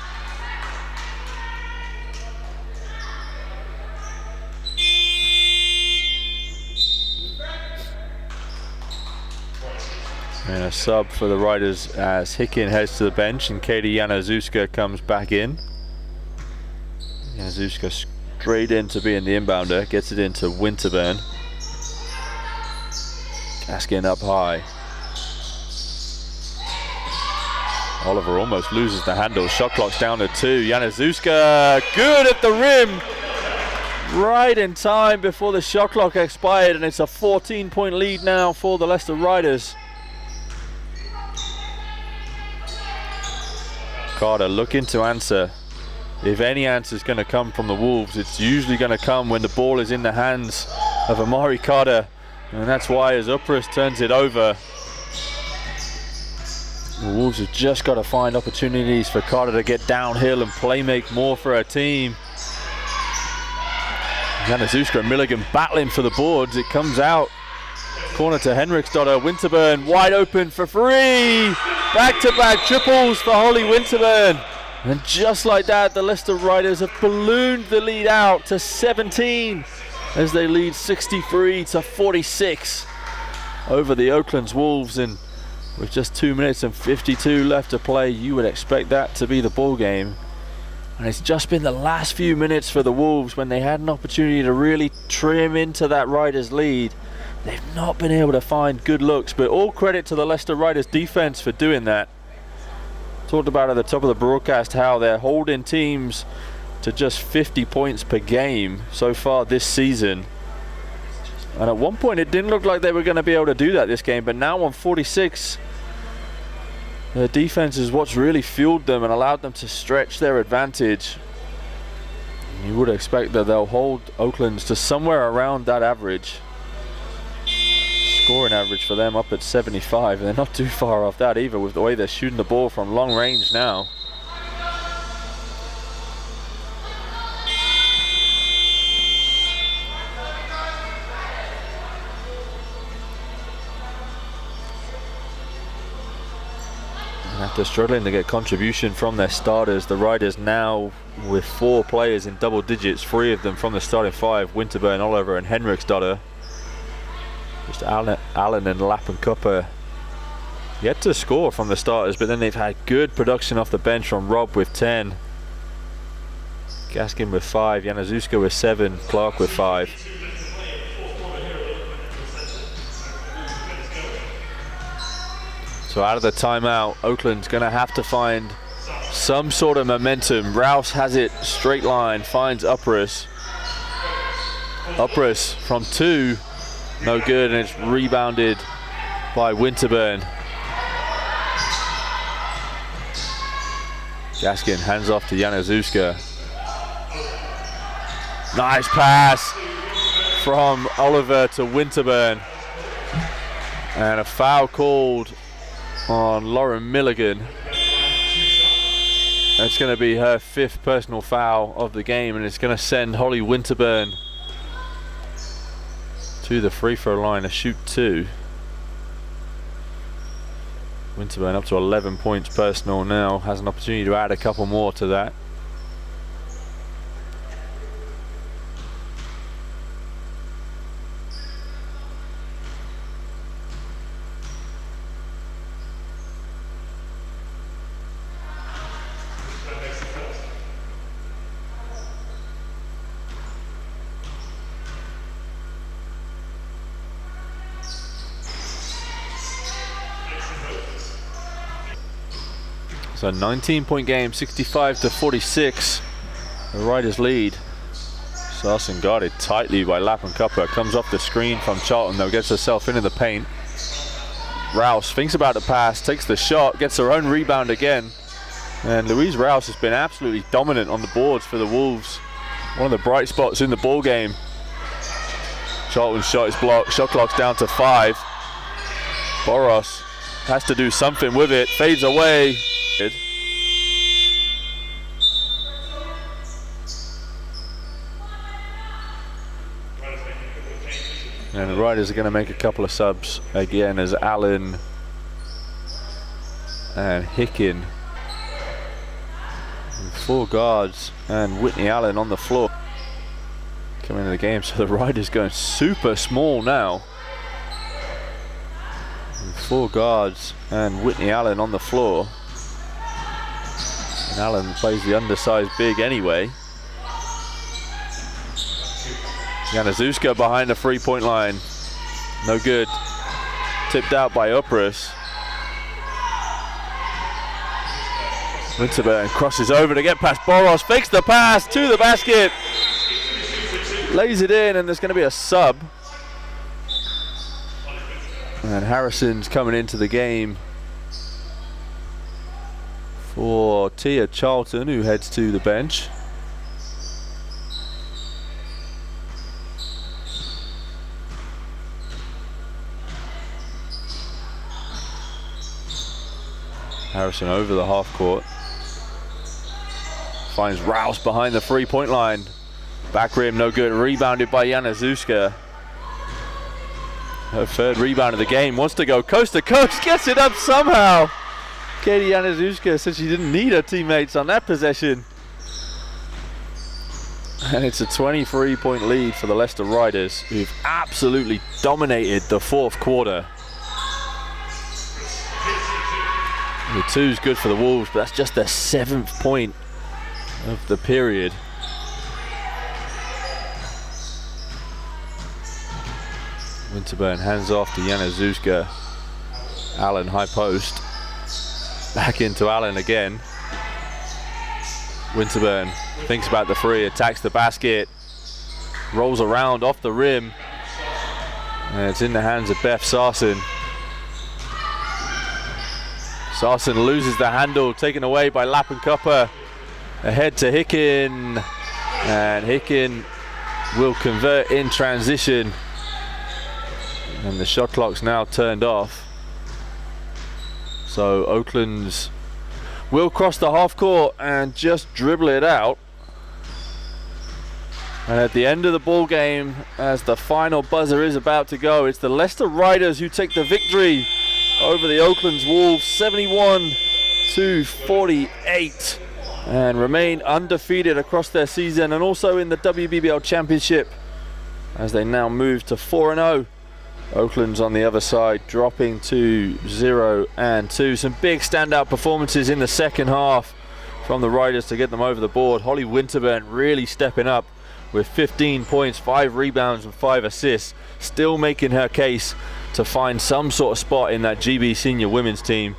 And a sub for the Riders as Hicken heads to the bench and Katie Januszewska comes back in. Januszewska straight into being the inbounder, gets it into Winterburn. Gaskin up high. Oliver almost loses the handle. Shot clock's down to 2. Januszewska good at the rim. Right in time before the shot clock expired, and it's a 14-point lead now for the Leicester Riders. Carter looking to answer. If any answer is going to come from the Wolves, it's usually going to come when the ball is in the hands of Amari Carter, and that's why as Upris turns it over, the Wolves have just got to find opportunities for Carter to get downhill and play make more for her team. Januszewska and Milligan battling for the boards. It comes out. Corner to Henriksdotter. Winterburn wide open for 3. Back-to-back triples for Holly Winterburn. And just like that, the Leicester Riders have ballooned the lead out to 17 as they lead 63-46 over the Oakland's Wolves. And with just 2 minutes and 52 left to play, you would expect that to be the ball game. And it's just been the last few minutes for the Wolves when they had an opportunity to really trim into that Riders lead. They've not been able to find good looks, but all credit to the Leicester Riders defense for doing that. Talked about at the top of the broadcast how they're holding teams to just 50 points per game so far this season. And at one point it didn't look like they were going to be able to do that this game, but now on 46, the defense is what's really fueled them and allowed them to stretch their advantage. You would expect that they'll hold Oakland's to somewhere around that average. Scoring average for them up at 75. They're not too far off that either with the way they're shooting the ball from long range now. And after struggling to get contribution from their starters, the Riders now with 4 players in double digits, 3 of them from the starting 5, Winterburn, Oliver and Henriksdotter. Just Allen and Lappenkopper yet to score from the starters, but then they've had good production off the bench from Robb with 10, Gaskin with 5, Januszewska with 7, Clark with 5. So out of the timeout, Oakland's going to have to find some sort of momentum. Rouse has it straight line, finds Upris. Upris from 2. No good, and it's rebounded by Winterburn. Gaskin hands off to Januszewska. Nice pass from Oliver to Winterburn. And a foul called on Lauren Milligan. It's going to be her 5th personal foul of the game, and it's going to send Holly Winterburn to the free throw line, a shoot 2. Winterburn up to 11 points personal now, has an opportunity to add a couple more to that. So 19-point game, 65-46. The Riders lead. Sarsen guarded tightly by Lappenkupper. Comes off the screen from Charlton though, gets herself into the paint. Rouse thinks about the pass, takes the shot, gets her own rebound again. And Louise Rouse has been absolutely dominant on the boards for the Wolves. One of the bright spots in the ball game. Charlton's shot is blocked, shot clock's down to 5. Boros has to do something with it, fades away. And the Riders are going to make a couple of subs again as Allen and Hicken, 4 guards, and Whitney Allen on the floor coming into the game. So the Riders going super small now. 4 guards and Whitney Allen on the floor. And Allen plays the undersized big anyway. Januszewska behind the 3-point line. No good. Tipped out by Upris. Winterburn crosses over to get past Boros. Fakes the pass to the basket. Lays it in, and there's going to be a sub. And Harrison's coming into the game for Tia Charlton, who heads to the bench. Harrison over the half court. Finds Rouse behind the 3-point line. Back rim, no good. Rebounded by Januszewska. Her 3rd rebound of the game. Wants to go coast to coast. Gets it up somehow. Katie Januszewska said she didn't need her teammates on that possession. And it's a 23-point lead for the Leicester Riders, who've absolutely dominated the 4th quarter. The 2's good for the Wolves, but that's just their 7th point of the period. Winterburn hands off to Januszewska. Allen high post. Back into Allen again. Winterburn thinks about the 3, attacks the basket, rolls around off the rim, and it's in the hands of Beth Sarsen. Sarsen loses the handle, taken away by Lappenkupper. Ahead to Hicken, and Hicken will convert in transition. And the shot clock's now turned off. So Oakland's will cross the half court and just dribble it out. And at the end of the ball game, as the final buzzer is about to go, it's the Leicester Riders who take the victory over the Oakland's Wolves, 71-48, and remain undefeated across their season and also in the WBBL Championship as they now move to 4-0. Oakland's on the other side, dropping to 0-2. Some big standout performances in the second half from the Riders to get them over the board. Holly Winterburn really stepping up with 15 points, 5 rebounds and 5 assists, still making her case to find some sort of spot in that GB senior women's team.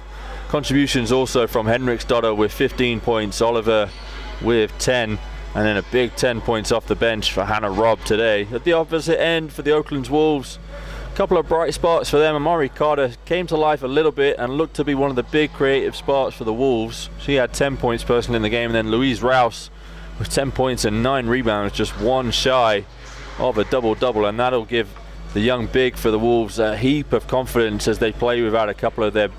Contributions also from Henriksdotter with 15 points, Oliver with 10, and then a big 10 points off the bench for Hannah Robb today. At the opposite end for the Oakland's Wolves, a couple of bright spots for them. Amari Carter came to life a little bit and looked to be one of the big creative spots for the Wolves. She had 10 points personally in the game, and then Louise Rouse with 10 points and 9 rebounds, just one shy of a double-double, and that'll give the young big for the Wolves a heap of confidence as they play without a couple of their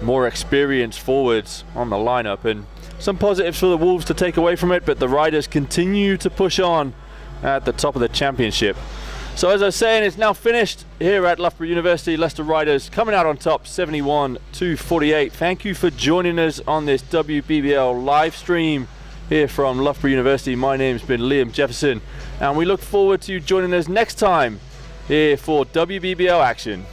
more experienced forwards on the lineup. And some positives for the Wolves to take away from it, but the Riders continue to push on at the top of the championship. So as I was saying, it's now finished here at Loughborough University. Leicester Riders coming out on top 71-48. Thank you for joining us on this WBBL live stream here from Loughborough University. My name's been Liam Jefferson, and we look forward to you joining us next time here for WBBL action.